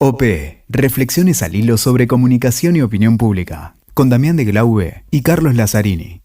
OP, reflexiones al hilo sobre comunicación y opinión pública, con Damián de Glaube y Carlos Lazzarini.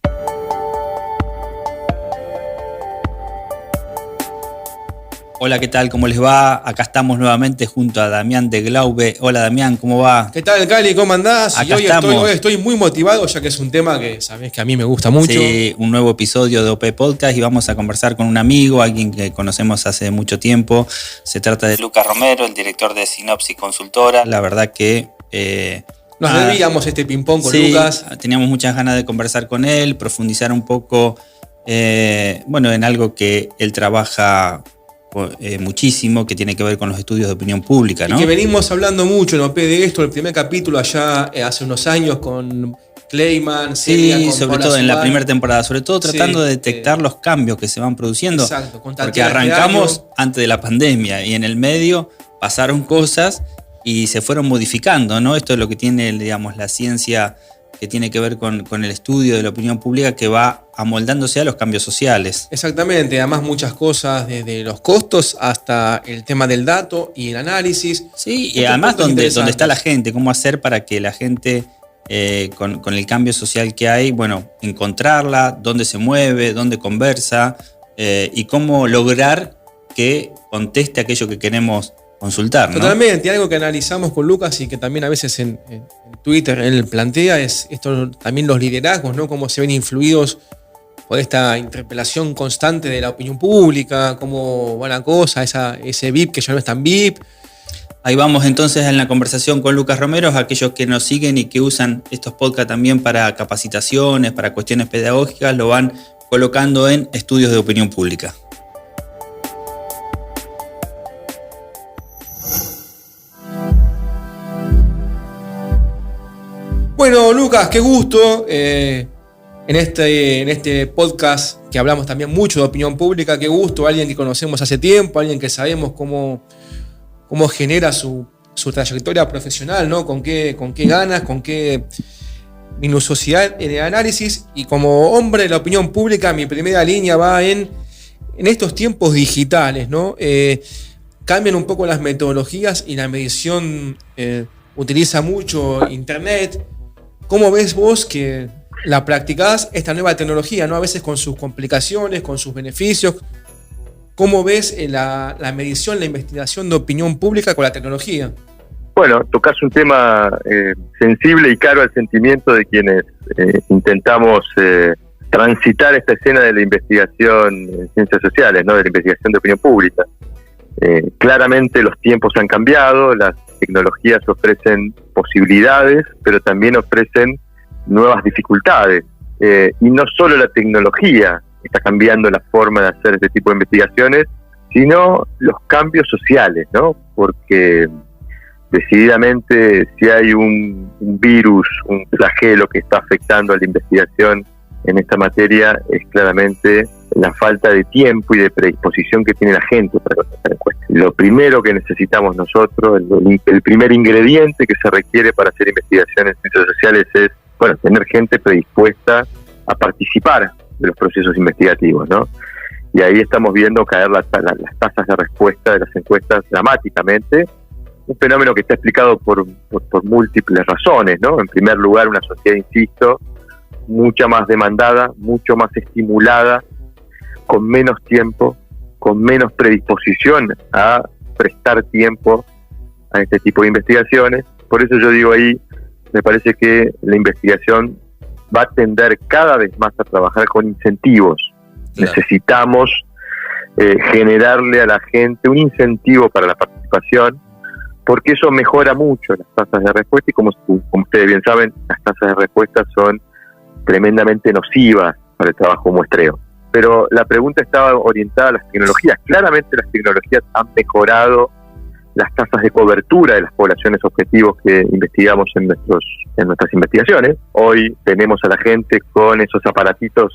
Hola, ¿qué tal? ¿Cómo les va? Acá estamos nuevamente junto a Damián de Glaube. Hola, Damián, ¿cómo va? ¿Qué tal, Cali? ¿Cómo andás? Acá Hoy estoy muy motivado, ya que es un tema que sabés que a mí me gusta mucho. Sí, un nuevo episodio de OP Podcast y vamos a conversar con un amigo, alguien que conocemos hace mucho tiempo. Se trata de Lucas Romero, el director de Sinopsis Consultora. La verdad que... Nos debíamos este ping-pong con Lucas. Teníamos muchas ganas de conversar con él, profundizar un poco en algo que él trabaja muchísimo, que tiene que ver con los estudios de opinión pública, ¿no? Y que venimos hablando mucho en OP de esto, el primer capítulo allá hace unos años con Clayman, Celia, sí, con sobre Paula todo en la Suárez. primera temporada, sobre todo tratando de detectar los cambios que se van produciendo. Exacto, con porque Tatiana arrancamos Reaño. antes de la pandemia y en el medio pasaron cosas y se fueron modificando, ¿no? Esto es lo que tiene, digamos, la ciencia que tiene que ver con el estudio de la opinión pública, que va amoldándose a los cambios sociales. Exactamente, además muchas cosas, desde los costos hasta el tema del dato y el análisis. Sí, y Muchos además puntos donde está interesantes. la gente, cómo hacer para que la gente, con el cambio social que hay, encontrarla, dónde se mueve, dónde conversa, y cómo lograr que conteste aquello que queremos consultar, ¿no? Totalmente, y algo que analizamos con Lucas y que también a veces en Twitter él plantea es esto, también los liderazgos, ¿no? Cómo se ven influidos por esta interpelación constante de la opinión pública, cómo va la cosa, ese VIP que ya no es tan VIP. Ahí vamos entonces en la conversación con Lucas Romero, aquellos que nos siguen y que usan estos podcasts también para capacitaciones, para cuestiones pedagógicas, lo van colocando en estudios de opinión pública. Bueno, Lucas, qué gusto. En este podcast que hablamos también mucho de opinión pública, qué gusto, alguien que conocemos hace tiempo, alguien que sabemos cómo genera su trayectoria profesional, ¿no? Con qué ganas, con qué minuciosidad en el análisis. Y como hombre de la opinión pública, mi primera línea va en estos tiempos digitales, ¿no? Cambian un poco las metodologías y la medición utiliza mucho internet. ¿Cómo ves vos que la practicás, esta nueva tecnología, ¿no? A veces con sus complicaciones, con sus beneficios? ¿Cómo ves la medición, la investigación de opinión pública con la tecnología? Bueno, tocas un tema sensible y caro al sentimiento de quienes intentamos transitar esta escena de la investigación en ciencias sociales, ¿no? De la investigación de opinión pública. Claramente los tiempos han cambiado, las tecnologías ofrecen posibilidades, pero también ofrecen nuevas dificultades. Y no solo la tecnología está cambiando la forma de hacer este tipo de investigaciones, sino los cambios sociales, ¿no? Porque decididamente si hay un virus, un flagelo que está afectando a la investigación en esta materia, es claramente la falta de tiempo y de predisposición que tiene la gente para contestar encuestas. Lo primero que necesitamos nosotros, el primer ingrediente que se requiere para hacer investigación en ciencias sociales es, tener gente predispuesta a participar de los procesos investigativos, ¿no? Y ahí estamos viendo caer las tasas de respuesta de las encuestas dramáticamente, un fenómeno que está explicado por múltiples razones, ¿no? En primer lugar, una sociedad, insisto, mucha más demandada, mucho más estimulada, con menos tiempo, con menos predisposición a prestar tiempo a este tipo de investigaciones. Por eso yo digo ahí, me parece que la investigación va a tender cada vez más a trabajar con incentivos. Claro. Necesitamos generarle a la gente un incentivo para la participación, porque eso mejora mucho las tasas de respuesta y como ustedes bien saben, las tasas de respuesta son tremendamente nocivas para el trabajo muestreo. Pero la pregunta estaba orientada a las tecnologías. Claramente las tecnologías han mejorado las tasas de cobertura de las poblaciones objetivos que investigamos en nuestras investigaciones. Hoy tenemos a la gente con esos aparatitos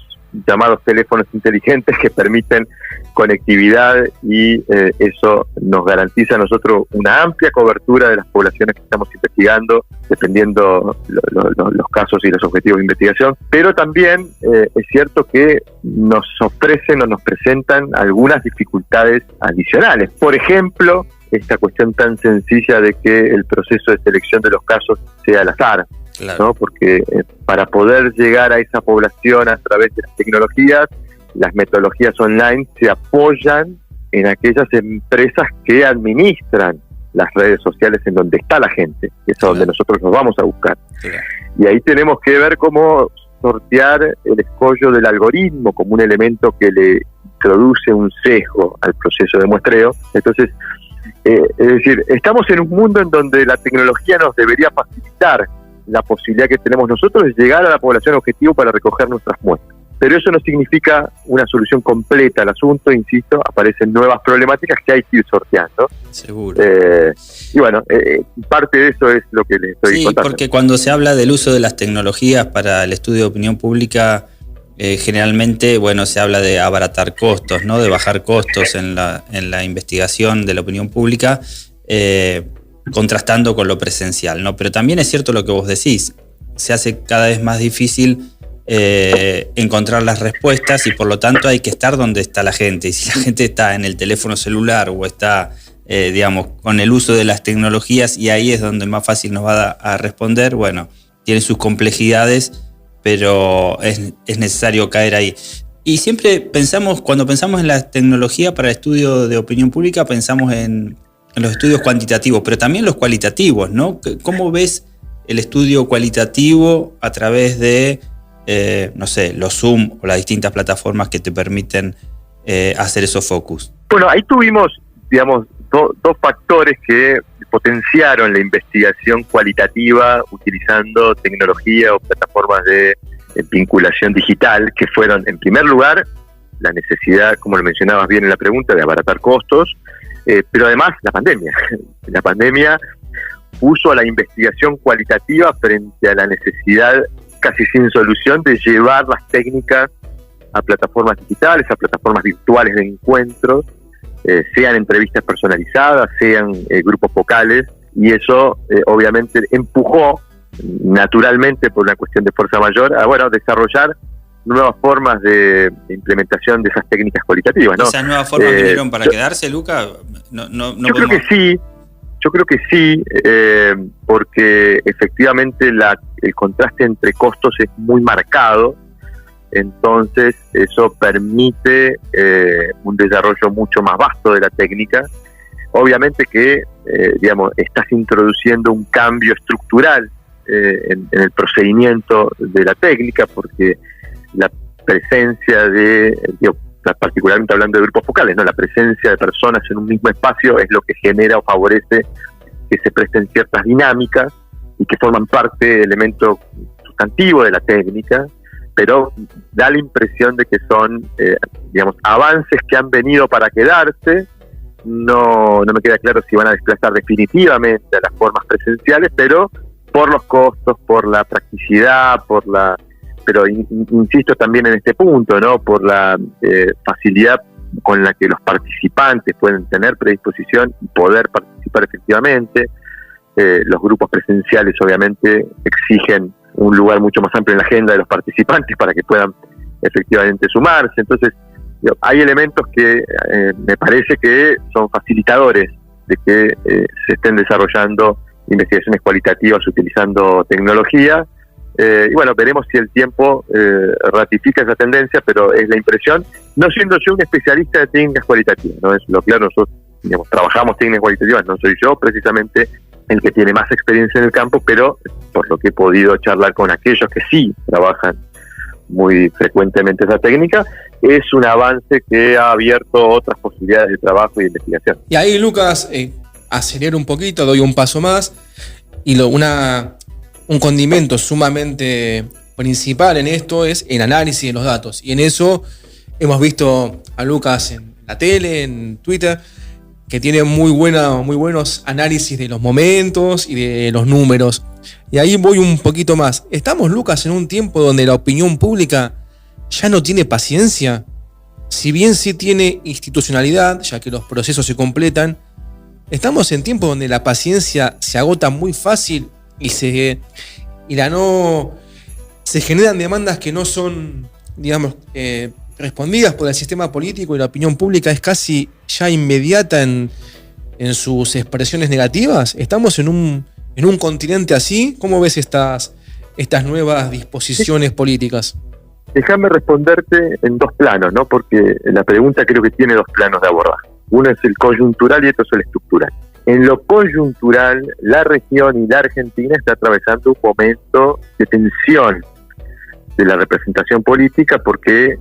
llamados teléfonos inteligentes que permiten conectividad y eso nos garantiza a nosotros una amplia cobertura de las poblaciones que estamos investigando, dependiendo los casos y los objetivos de investigación. Pero también es cierto que nos ofrecen o nos presentan algunas dificultades adicionales. Por ejemplo, esta cuestión tan sencilla de que el proceso de selección de los casos sea al azar, Claro. ¿no? Porque para poder llegar a esa población a través de las tecnologías, las metodologías online se apoyan en aquellas empresas que administran las redes sociales en donde está la gente, que es a donde nosotros nos vamos a buscar. Claro. Y ahí tenemos que ver cómo sortear el escollo del algoritmo como un elemento que le introduce un sesgo al proceso de muestreo. Entonces, es decir, estamos en un mundo en donde la tecnología nos debería facilitar la posibilidad que tenemos nosotros de llegar a la población objetivo para recoger nuestras muestras. Pero eso no significa una solución completa al asunto, insisto, aparecen nuevas problemáticas que hay que ir sorteando. Seguro. Y bueno, parte de eso es lo que les estoy contando. Sí, porque cuando se habla del uso de las tecnologías para el estudio de opinión pública, generalmente, bueno, se habla de abaratar costos, ¿no? De bajar costos en la investigación de la opinión pública, contrastando con lo presencial, ¿no? Pero también es cierto lo que vos decís, se hace cada vez más difícil encontrar las respuestas y por lo tanto hay que estar donde está la gente. Y si la gente está en el teléfono celular o está, digamos, con el uso de las tecnologías y ahí es donde más fácil nos va a responder, bueno, tiene sus complejidades, pero es necesario caer ahí. Y siempre pensamos, cuando pensamos en la tecnología para el estudio de opinión pública, pensamos en los estudios cuantitativos, pero también los cualitativos, ¿no? ¿Cómo ves el estudio cualitativo a través de no sé, los Zoom o las distintas plataformas que te permiten hacer esos focus? Bueno, ahí tuvimos, digamos, dos factores que potenciaron la investigación cualitativa utilizando tecnología o plataformas de vinculación digital, que fueron, en primer lugar, la necesidad, como lo mencionabas bien en la pregunta, de abaratar costos, pero además la pandemia. La pandemia puso a la investigación cualitativa frente a la necesidad casi sin solución de llevar las técnicas a plataformas digitales, a plataformas virtuales de encuentros, sean entrevistas personalizadas, sean grupos focales, y eso obviamente empujó naturalmente por una cuestión de fuerza mayor a desarrollar nuevas formas de implementación de esas técnicas cualitativas, ¿no? ¿Esas nuevas formas vinieron para quedarse, Luca? Yo creo que sí, porque efectivamente el contraste entre costos es muy marcado, entonces eso permite un desarrollo mucho más vasto de la técnica. Obviamente que, estás introduciendo un cambio estructural en el procedimiento de la técnica, porque la presencia particularmente hablando de grupos focales, ¿no? La presencia de personas en un mismo espacio es lo que genera o favorece que se presten ciertas dinámicas y que forman parte del elemento sustantivo de la técnica, pero da la impresión de que son, avances que han venido para quedarse. No me queda claro si van a desplazar definitivamente a las formas presenciales, pero por los costos, por la practicidad, pero insisto también en este punto, ¿no? Por la facilidad con la que los participantes pueden tener predisposición y poder participar efectivamente. Los grupos presenciales obviamente exigen un lugar mucho más amplio en la agenda de los participantes para que puedan efectivamente sumarse. Entonces, hay elementos que me parece que son facilitadores de que se estén desarrollando investigaciones cualitativas utilizando tecnología. Y bueno, veremos si el tiempo ratifica esa tendencia, pero es la impresión, no siendo yo un especialista de técnicas cualitativas, ¿no? Es lo claro, nosotros trabajamos técnicas cualitativas, no soy yo precisamente el que tiene más experiencia en el campo, pero por lo que he podido charlar con aquellos que sí trabajan muy frecuentemente esa técnica, es un avance que ha abierto otras posibilidades de trabajo y de investigación. Y ahí, Lucas, acelero un poquito, doy un paso más, y un condimento sumamente principal en esto es el análisis de los datos. Y en eso hemos visto a Lucas en la tele, en Twitter, que tiene muy buenos análisis de los momentos y de los números. Y ahí voy un poquito más. ¿Estamos, Lucas, en un tiempo donde la opinión pública ya no tiene paciencia? Si bien sí tiene institucionalidad, ya que los procesos se completan, estamos en tiempos donde la paciencia se agota muy fácil y se generan demandas que no son, respondidas por el sistema político, y la opinión pública es casi ya inmediata en en sus expresiones negativas? ¿Estamos en un continente así? ¿Cómo ves estas nuevas disposiciones políticas? Déjame responderte en dos planos, ¿no? Porque la pregunta creo que tiene dos planos de abordaje. Uno es el coyuntural y otro es el estructural. En lo coyuntural, la región y la Argentina está atravesando un momento de tensión de la representación política porque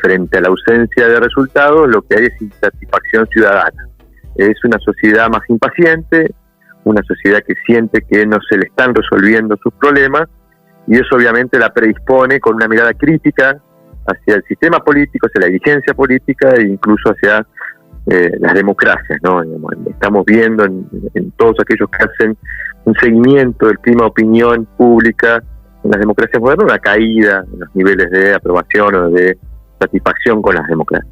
frente a la ausencia de resultados lo que hay es insatisfacción ciudadana. Es una sociedad más impaciente, una sociedad que siente que no se le están resolviendo sus problemas, y eso obviamente la predispone con una mirada crítica hacia el sistema político, hacia la dirigencia política e incluso hacia las democracias, ¿no? Estamos viendo en todos aquellos que hacen un seguimiento del clima de opinión pública en las democracias modernas, una caída en los niveles de aprobación o de satisfacción con las democracias.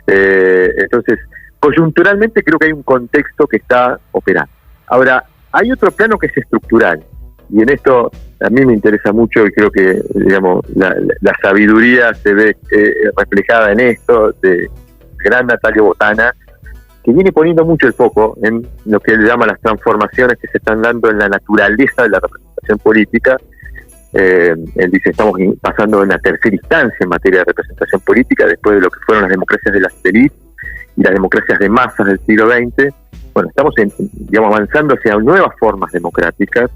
Entonces, coyunturalmente creo que hay un contexto que está operando. Ahora, hay otro plano que es estructural, y en esto a mí me interesa mucho y creo que, digamos, la sabiduría se ve reflejada en esto de gran Natalio Botana, que viene poniendo mucho el foco en lo que él llama las transformaciones que se están dando en la naturaleza de la representación política. Él dice, estamos pasando a una tercera instancia en materia de representación política después de lo que fueron las democracias de las élites y las democracias de masas del siglo XX. Bueno, estamos avanzando hacia nuevas formas democráticas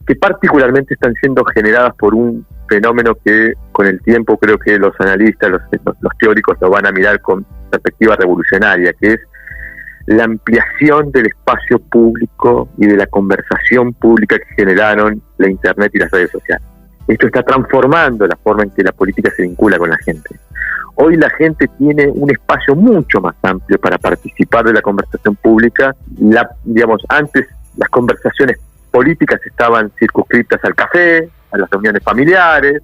que particularmente están siendo generadas por un fenómeno que con el tiempo creo que los analistas, los teóricos lo van a mirar con perspectiva revolucionaria, que es la ampliación del espacio público y de la conversación pública que generaron la Internet y las redes sociales. Esto está transformando la forma en que la política se vincula con la gente. Hoy la gente tiene un espacio mucho más amplio para participar de la conversación pública. Antes las conversaciones políticas estaban circunscritas al café, a las reuniones familiares,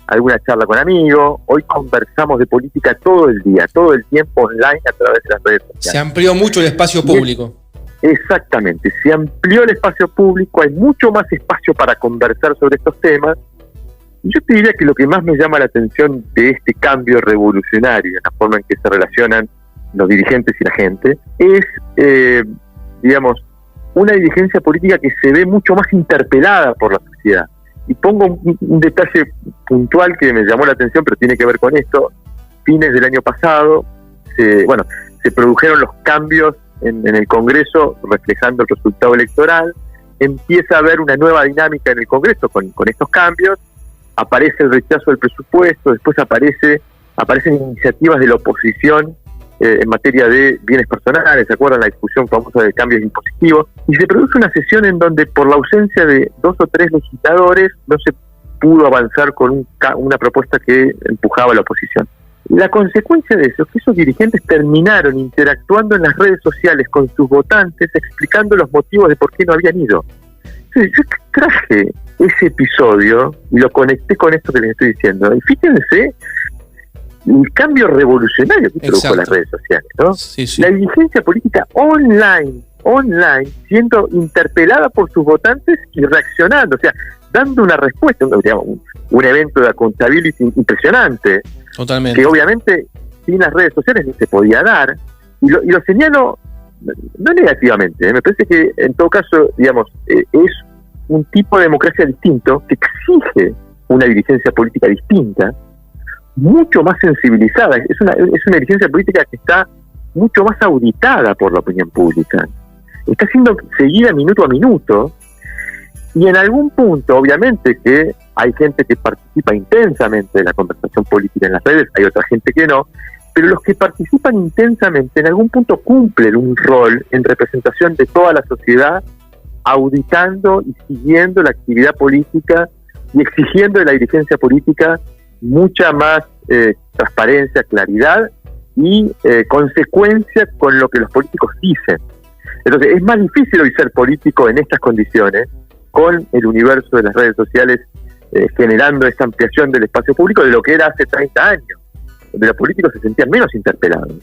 alguna charla con amigos. Hoy conversamos de política todo el día, todo el tiempo online a través de las redes sociales. Se amplió mucho el espacio público. Exactamente, se amplió el espacio público, hay mucho más espacio para conversar sobre estos temas. Y yo te diría que lo que más me llama la atención de este cambio revolucionario en la forma en que se relacionan los dirigentes y la gente es, una dirigencia política que se ve mucho más interpelada por la sociedad. Y pongo un detalle puntual que me llamó la atención, pero tiene que ver con esto. Fines del año pasado, se produjeron los cambios en el Congreso reflejando el resultado electoral. Empieza a haber una nueva dinámica en el Congreso con estos cambios. Aparece el rechazo del presupuesto, después aparecen iniciativas de la oposición en materia de bienes personales, ¿se acuerdan la discusión famosa de cambios impositivos? Y se produce una sesión en donde por la ausencia de 2 o 3 legisladores no se pudo avanzar con una propuesta que empujaba a la oposición. La consecuencia de eso es que esos dirigentes terminaron interactuando en las redes sociales con sus votantes, explicando los motivos de por qué no habían ido. Entonces, yo traje ese episodio y lo conecté con esto que les estoy diciendo. Y fíjense el cambio revolucionario que produjo las redes sociales, ¿no? Sí, sí. La dirigencia política online, siendo interpelada por sus votantes y reaccionando, o sea, dando una respuesta, un evento de accountability impresionante. Totalmente. Que obviamente sin las redes sociales no se podía dar, y lo señalo no negativamente, me parece que en todo caso, es un tipo de democracia distinto que exige una dirigencia política distinta, mucho más sensibilizada. Es una dirigencia política que está mucho más auditada por la opinión pública, está siendo seguida minuto a minuto, y en algún punto, obviamente, que hay gente que participa intensamente de la conversación política en las redes, hay otra gente que no, pero los que participan intensamente en algún punto cumplen un rol en representación de toda la sociedad, auditando y siguiendo la actividad política y exigiendo de la dirigencia política mucha más transparencia, claridad y consecuencia con lo que los políticos dicen. Entonces es más difícil hoy ser político en estas condiciones, con el universo de las redes sociales generando esta ampliación del espacio público de lo que era hace 30 años, donde los políticos se sentían menos interpelados.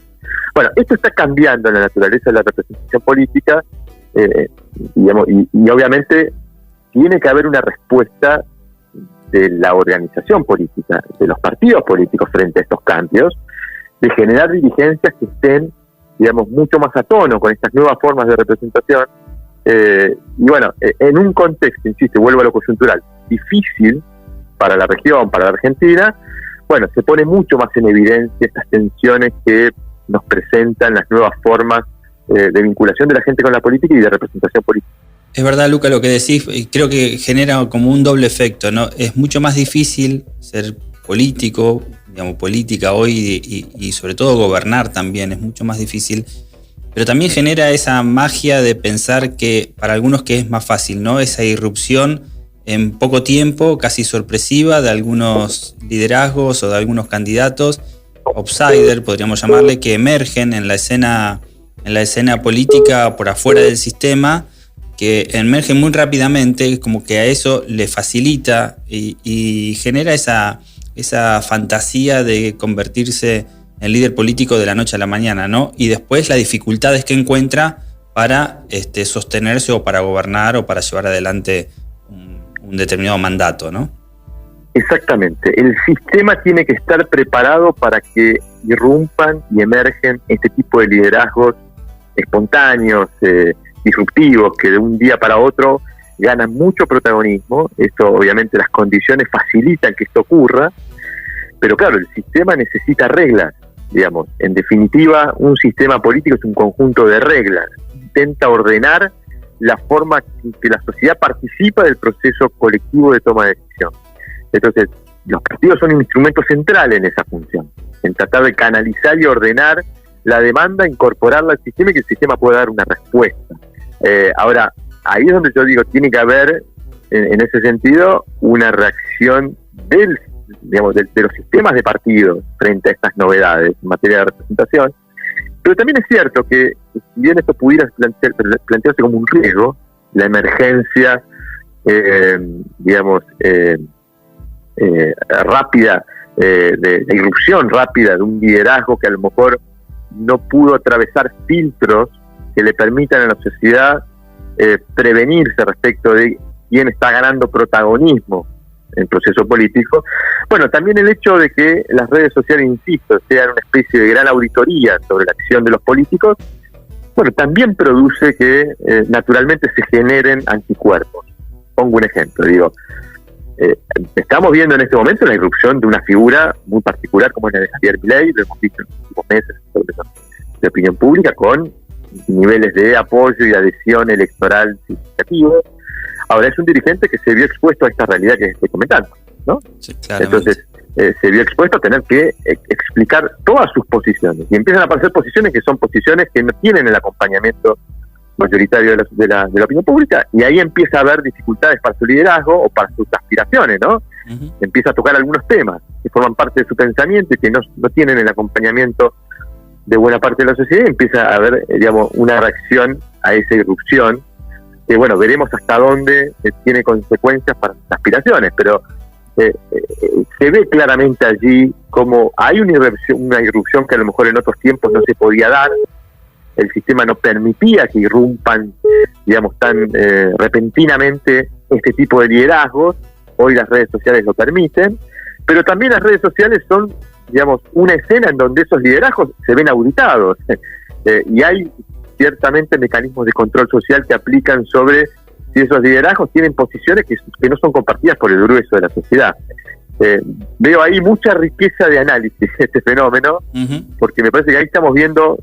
Bueno, esto está cambiando en la naturaleza de la representación política, y obviamente tiene que haber una respuesta de la organización política, de los partidos políticos frente a estos cambios, de generar dirigencias que estén digamos, mucho más a tono con estas nuevas formas de representación. Y bueno, en un contexto, insisto, vuelvo a lo coyuntural, difícil para la región, para la Argentina, bueno, se pone mucho más en evidencia estas tensiones que nos presentan las nuevas formas de vinculación de la gente con la política y de representación política. Es verdad, Luca, lo que decís, creo que genera como un doble efecto, ¿no? Es mucho más difícil ser político, digamos, política hoy y sobre todo gobernar también es mucho más difícil, pero también genera esa magia de pensar que para algunos que es más fácil, ¿no? Esa irrupción en poco tiempo, casi sorpresiva, de algunos liderazgos o de algunos candidatos, outsider, podríamos llamarle, que emergen en la escena política por afuera del sistema, que emergen muy rápidamente, como que a eso le facilita y genera esa fantasía de convertirse en líder político de la noche a la mañana, ¿no? Y después las dificultades que encuentra para sostenerse o para gobernar o para llevar adelante un determinado mandato, ¿no? Exactamente. El sistema tiene que estar preparado para que irrumpan y emergen este tipo de liderazgos espontáneos, disruptivos, que de un día para otro ganan mucho protagonismo. Esto, obviamente, las condiciones facilitan que esto ocurra, pero claro, el sistema necesita reglas, digamos. En definitiva, un sistema político es un conjunto de reglas. Intenta ordenar la forma en que la sociedad participa del proceso colectivo de toma de decisión. Entonces, los partidos son un instrumento central en esa función, en tratar de canalizar y ordenar la demanda, incorporarla al sistema y que el sistema pueda dar una respuesta. Ahora, ahí es donde yo digo, tiene que haber, en ese sentido, una reacción de los sistemas de partidos frente a estas novedades en materia de representación. Pero también es cierto que, si bien esto pudiera plantearse como un riesgo, la emergencia, rápida, de irrupción rápida de un liderazgo que a lo mejor no pudo atravesar filtros que le permitan a la sociedad prevenirse respecto de quién está ganando protagonismo en el proceso político. Bueno, también el hecho de que las redes sociales, insisto, sean una especie de gran auditoría sobre la acción de los políticos, bueno, también produce que naturalmente se generen anticuerpos. Pongo un ejemplo, digo, estamos viendo en este momento la irrupción de una figura muy particular como es la de Javier Milei, lo hemos visto en los últimos meses de opinión pública, con niveles de apoyo y adhesión electoral significativos. Ahora es un dirigente que se vio expuesto a esta realidad que estoy comentando, ¿no? Sí, entonces se vio expuesto a tener que explicar todas sus posiciones, y empiezan a aparecer posiciones que son posiciones que no tienen el acompañamiento mayoritario de la opinión pública, y ahí empieza a haber dificultades para su liderazgo o para sus aspiraciones, ¿no? Uh-huh. Empieza a tocar algunos temas que forman parte de su pensamiento y que no tienen el acompañamiento de buena parte de la sociedad, y empieza a haber, digamos, una reacción a esa irrupción, que bueno, veremos hasta dónde tiene consecuencias para sus aspiraciones, pero se ve claramente allí como hay una irrupción que a lo mejor en otros tiempos no se podía dar. El sistema no permitía que irrumpan, digamos, tan repentinamente este tipo de liderazgos. Hoy las redes sociales lo permiten, pero también las redes sociales son, digamos, una escena en donde esos liderazgos se ven auditados, y hay ciertamente mecanismos de control social que aplican sobre si esos liderazgos tienen posiciones que no son compartidas por el grueso de la sociedad. Veo ahí mucha riqueza de análisis de este fenómeno, uh-huh, porque me parece que ahí estamos viendo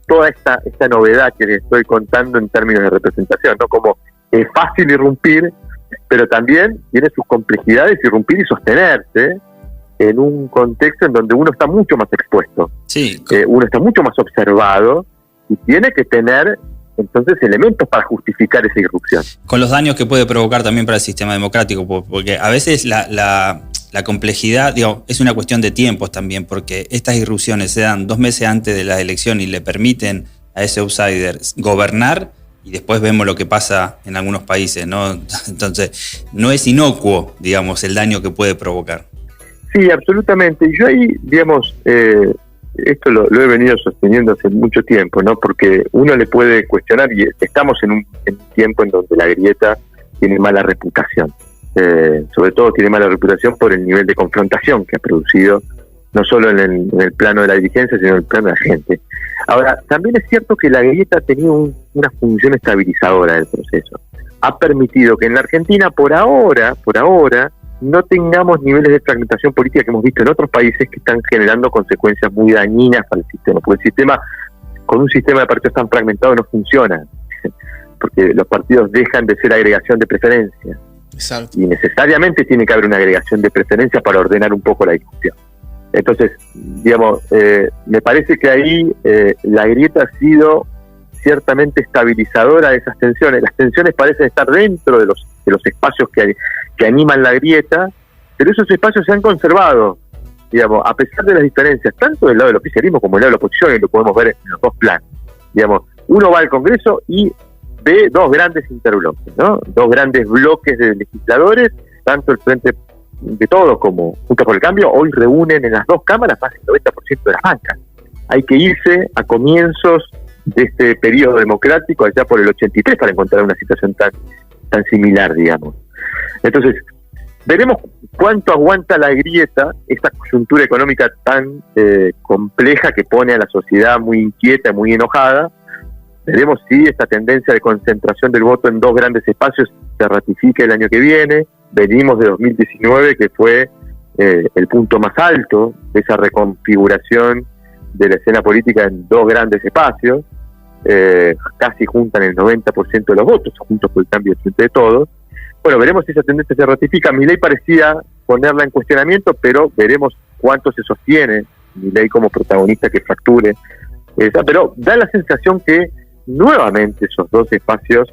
toda esta novedad que les estoy contando en términos de representación, ¿no? Como es fácil irrumpir, pero también tiene sus complejidades irrumpir y sostenerse en un contexto en donde uno está mucho más expuesto, sí, uno está mucho más observado y tiene que tener entonces elementos para justificar esa irrupción. Con los daños que puede provocar también para el sistema democrático, porque a veces la complejidad, digo, es una cuestión de tiempos también, porque estas irrupciones se dan 2 meses antes de la elección y le permiten a ese outsider gobernar, y después vemos lo que pasa en algunos países, ¿no? Entonces, no es inocuo, digamos, el daño que puede provocar. Sí, absolutamente. Yo ahí, digamos, esto lo he venido sosteniendo hace mucho tiempo, ¿no? Porque uno le puede cuestionar, y estamos en un tiempo en donde la grieta tiene mala reputación. Sobre todo tiene mala reputación por el nivel de confrontación que ha producido, no solo en el plano de la dirigencia, sino en el plano de la gente. Ahora, también es cierto que la grieta ha tenido una función estabilizadora del proceso. Ha permitido que en la Argentina, por ahora, no tengamos niveles de fragmentación política que hemos visto en otros países que están generando consecuencias muy dañinas para el sistema, porque el sistema, con un sistema de partidos tan fragmentado, no funciona, porque los partidos dejan de ser agregación de preferencias. Exacto. Y necesariamente tiene que haber una agregación de preferencias para ordenar un poco la discusión. Entonces, digamos, me parece que ahí la grieta ha sido ciertamente estabilizadora de esas tensiones. Las tensiones parecen estar dentro de los espacios que animan la grieta, pero esos espacios se han conservado, digamos, a pesar de las diferencias, tanto del lado del oficialismo como del lado de la oposición, y lo podemos ver en los dos planos. Digamos, uno va al Congreso y ve dos grandes interbloques, ¿no? Dos grandes bloques de legisladores, tanto el Frente de Todos como Juntos por el Cambio, hoy reúnen en las dos cámaras más del 90% de las bancas. Hay que irse a comienzos de este periodo democrático, allá por el 83, para encontrar una situación tan similar, digamos. Entonces, veremos cuánto aguanta la grieta, esta coyuntura económica tan compleja que pone a la sociedad muy inquieta, muy enojada. Veremos si esta tendencia de concentración del voto en dos grandes espacios se ratifica el año que viene. Venimos de 2019, que fue el punto más alto de esa reconfiguración de la escena política en dos grandes espacios. Casi juntan el 90% de los votos, Juntos por el Cambio Frente de Todos. Bueno, veremos si esa tendencia se ratifica. Milei parecía ponerla en cuestionamiento, pero veremos cuánto se sostiene Milei como protagonista que fracture esa. Pero da la sensación que nuevamente esos dos espacios,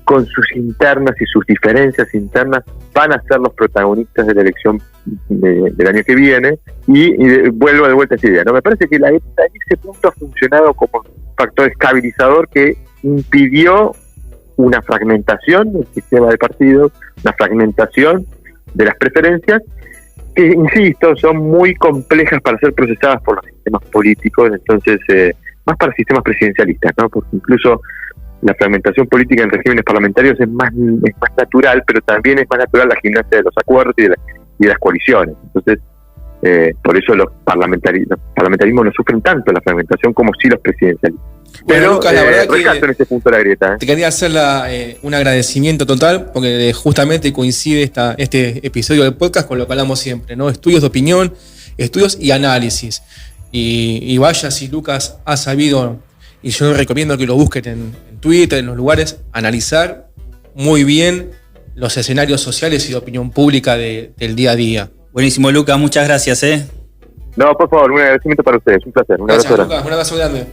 con sus internas y sus diferencias internas, van a ser los protagonistas de la elección del año que viene. Y vuelvo de vuelta a esa idea, ¿no? Me parece que en ese punto ha funcionado como factor estabilizador que impidió una fragmentación del sistema de partidos, una fragmentación de las preferencias, que, insisto, son muy complejas para ser procesadas por los sistemas políticos, entonces, más para sistemas presidencialistas, ¿no? Porque incluso la fragmentación política en regímenes parlamentarios es más natural, pero también es más natural la gimnasia de los acuerdos y de las coaliciones. Entonces, por eso los parlamentarismos no sufren tanto la fragmentación como sí los presidencialistas. Bueno, pero Lucas, la verdad rescato en ese punto la grieta. Te quería hacer un agradecimiento total, porque justamente coincide este episodio del podcast con lo que hablamos siempre, ¿no? Estudios de opinión, estudios y análisis. Y vaya si Lucas ha sabido, y yo recomiendo que lo busquen en Twitter, en los lugares, analizar muy bien los escenarios sociales y de opinión pública del día a día. Buenísimo, Lucas, muchas gracias. No, por favor, un agradecimiento para ustedes, un placer. Gracias, Lucas, un abrazo grande.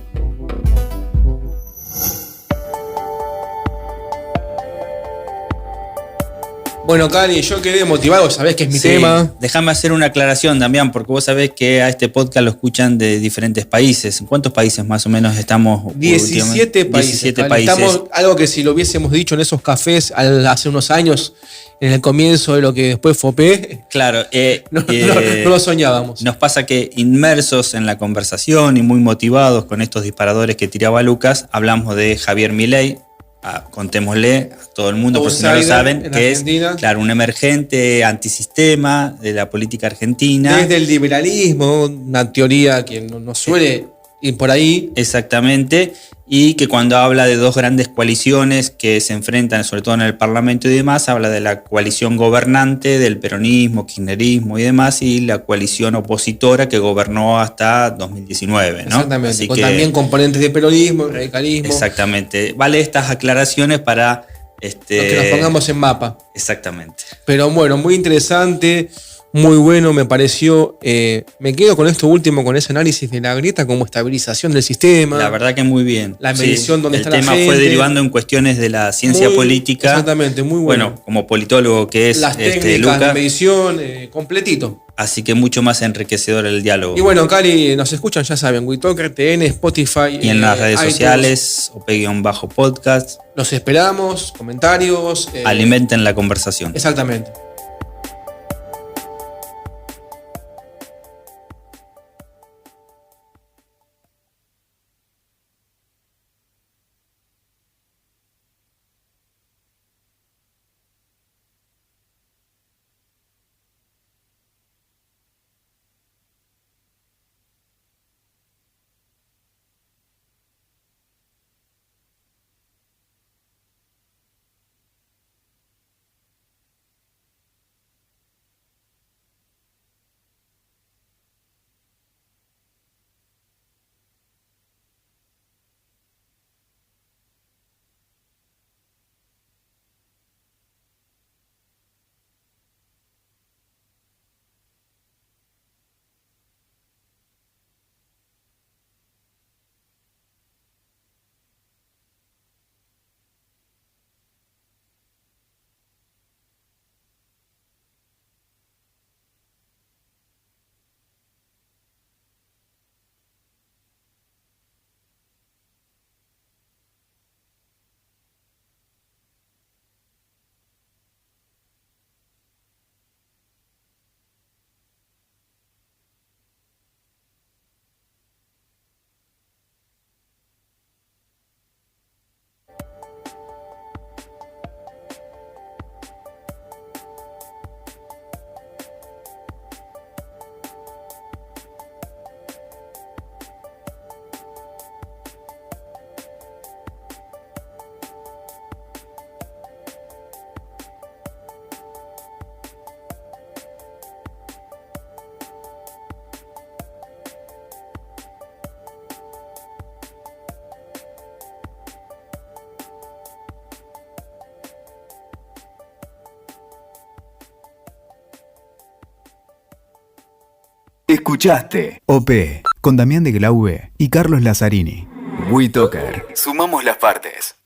Bueno, Cali, yo quedé motivado, sabés que es mi tema. Déjame hacer una aclaración, Damián, porque vos sabés que a este podcast lo escuchan de diferentes países. ¿En cuántos países más o menos estamos? 17 países. 17 países. Estamos, algo que si lo hubiésemos dicho en esos cafés hace unos años, en el comienzo de lo que después fue OP, claro, no lo soñábamos. Nos pasa que inmersos en la conversación y muy motivados con estos disparadores que tiraba Lucas, hablamos de Javier Milei. Contémosle a todo el mundo, por si no lo saben, que Argentina. Es, claro, un emergente antisistema de la política argentina. Desde el liberalismo, una teoría que no suele ir por ahí. Exactamente, y que cuando habla de dos grandes coaliciones que se enfrentan, sobre todo en el Parlamento y demás, habla de la coalición gobernante del peronismo, kirchnerismo y demás, y la coalición opositora que gobernó hasta 2019, ¿no? Exactamente, así con también componentes de peronismo, radicalismo. Exactamente, vale estas aclaraciones para... que nos pongamos en mapa. Exactamente. Pero bueno, muy interesante, muy bueno me pareció. Me quedo con esto último, con ese análisis de la grieta como estabilización del sistema. La verdad que muy bien. La medición donde está la gente. El tema fue derivando en cuestiones de la ciencia política. Exactamente, muy bueno. Bueno, como politólogo que es las técnicas Lucas, de medición, completito. Así que mucho más enriquecedor el diálogo. Y bueno, Cali, nos escuchan, ya saben, WeTalker, TN, Spotify. Y en las redes sociales, OP-podcast. Los esperamos, comentarios. Alimenten la conversación. Exactamente. Escuchaste OP con Damián de Glaube y Carlos Lazzarini. WeToker. Sumamos las partes.